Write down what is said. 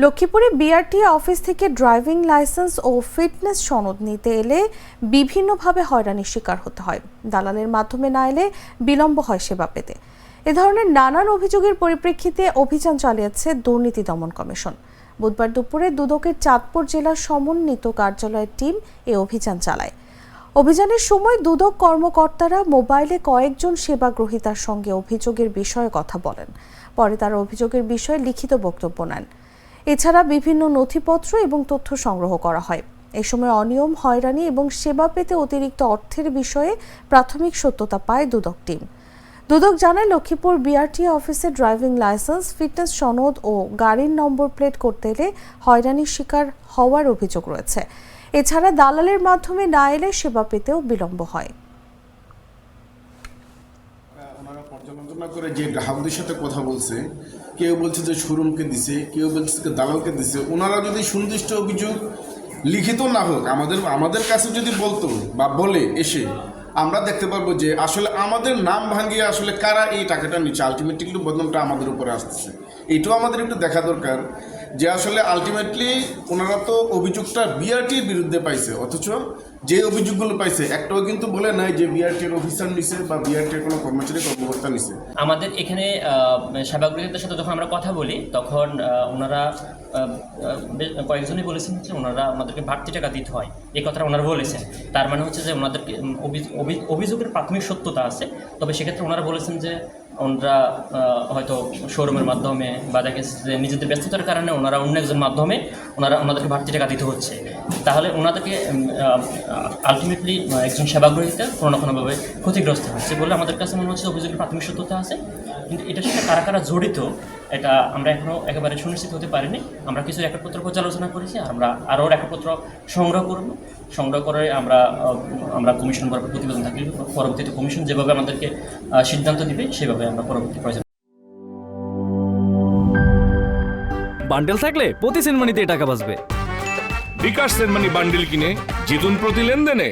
লক্ষ্মীপুরে BRTA office থেকে driving licence ও fitness সনদ নিতে এলে বিভিন্নভাবে হয়রানির শিকার হতে হয়। দালালের মাধ্যমে না এলে বিলম্ব হয় সেবা পেতে। এ ধরনের নানান অভিযোগের পরিপ্রেক্ষিতে অভিযান চালিয়েছে দুর্নীতি দমন কমিশন। বুধবার দুপুরে দুদকের চাঁদপুর জেলার সমন্বিত কার্যালয়ের টিম এ অভিযান চালায়। অভিযানের সময় দুদক কর্মকর্তারা মোবাইলে কয়েকজন সেবা গ্রহীতার সঙ্গে অভিযোগের বিষয়ে কথা বলেন। পরে তারা অভিযোগের বিষয়ে লিখিত বক্তব্য নেন। এছাড়া বিভিন্ন নথিপত্র এবং তথ্য সংগ্রহ করা হয়। এ সময় অনিয়ম, হয়রানি এবং সেবা পেতে অতিরিক্ত অর্থের বিষয়ে প্রাথমিক সত্যতা পায় দুদক টিম। দুদক জানায়, লক্ষ্মীপুর বিআরটিএ অফিসে ড্রাইভিং লাইসেন্স, ফিটনেস সনদ ও গাড়ির নম্বর প্লেট করতে এলে হয়রানির শিকার হওয়ার অভিযোগ রয়েছে। এছাড়া দালালের মাধ্যমে না এলে সেবা পেতেও বিলম্ব হয়। ওনারা পর্যালোচনা করে যে গ্রাহকদের সাথে কথা বলছে, কেউ বলছে যে শোরুমকে দিছে, কেউ বলছে যে দালালকে দিছে। ওনারা যদি সুনির্দিষ্ট অভিযোগ লিখিত না হোক, আমাদের কাছে যদি বলতো বা বলে এসে, আমরা দেখতে পারবো যে আসলে আমাদের নাম ভাঙিয়ে আসলে কারা এই টাকাটা নিচ্ছে। আলটিমেটলি বদনামটা আমাদের উপরে আসতেছে। এইটাও আমাদের একটু দেখা দরকার যে আসলে আলটিমেটলি ওনারা তো অভিযোগটা বিআরটির বিরুদ্ধে পাইছে, অথচ যে অভিযোগগুলো পাইছে একটাও কিন্তু বলে নাই যে বিআরটির অফিসার নিছে বা বিআরটির কোনো কর্মকর্তা নিছে। আমাদের এখানে সেবাগ্রহীদের সাথে যখন আমরা কথা বলি, তখন ওনারা কয়েকজনই বলেছেন যে ওনারা আমাদেরকে বাড়তি টাকা দিতে হয়, এই কথাটা ওনারা বলেছেন। তার মানে হচ্ছে যে ওনাদেরকে অভিযোগের প্রাথমিক সত্যতা আছে, তবে সেক্ষেত্রে ওনারা বলেছেন যে ওনারা হয়তো শোরুমের মাধ্যমে বা দেখে যে নিজেদের ব্যস্ততার কারণে ওনারা অন্য একজন মাধ্যমে ওনাদেরকে বাড়তি টাকা দিতে হচ্ছে। তাহলে ওনাদেরকে আলটিমেটলি একজন সেবাগ্রহীতা কোনো না কোনোভাবে ক্ষতিগ্রস্ত হচ্ছে বলে আমাদের কাছে মনে হচ্ছে অভিযোগের প্রাথমিক সত্যতা আছে। কিন্তু এটার সাথে কারা কারা জড়িত এটা আমরা এখনও একেবারে সুনিশ্চিত হতে পারিনি। আমরা কিছু রেকর্ডপত্র পর্যালোচনা করেছি, আর আমরা আরও রেকর্ডপত্র সংগ্রহ করে আমরা কমিশন বরাবর প্রতিবেদন থাকি। পরবর্তীতে কমিশন যেভাবে আমাদেরকে সিদ্ধান্ত দিবে সেভাবে আমরা পরবর্তী প্রয়োজন। বান্ডেল থাকলে প্রতি সেনমানিতে টাকা বাঁচবে। বিকাশ সেনমানি বান্ডেল কিনে জিতুন প্রতি লেনদেনে।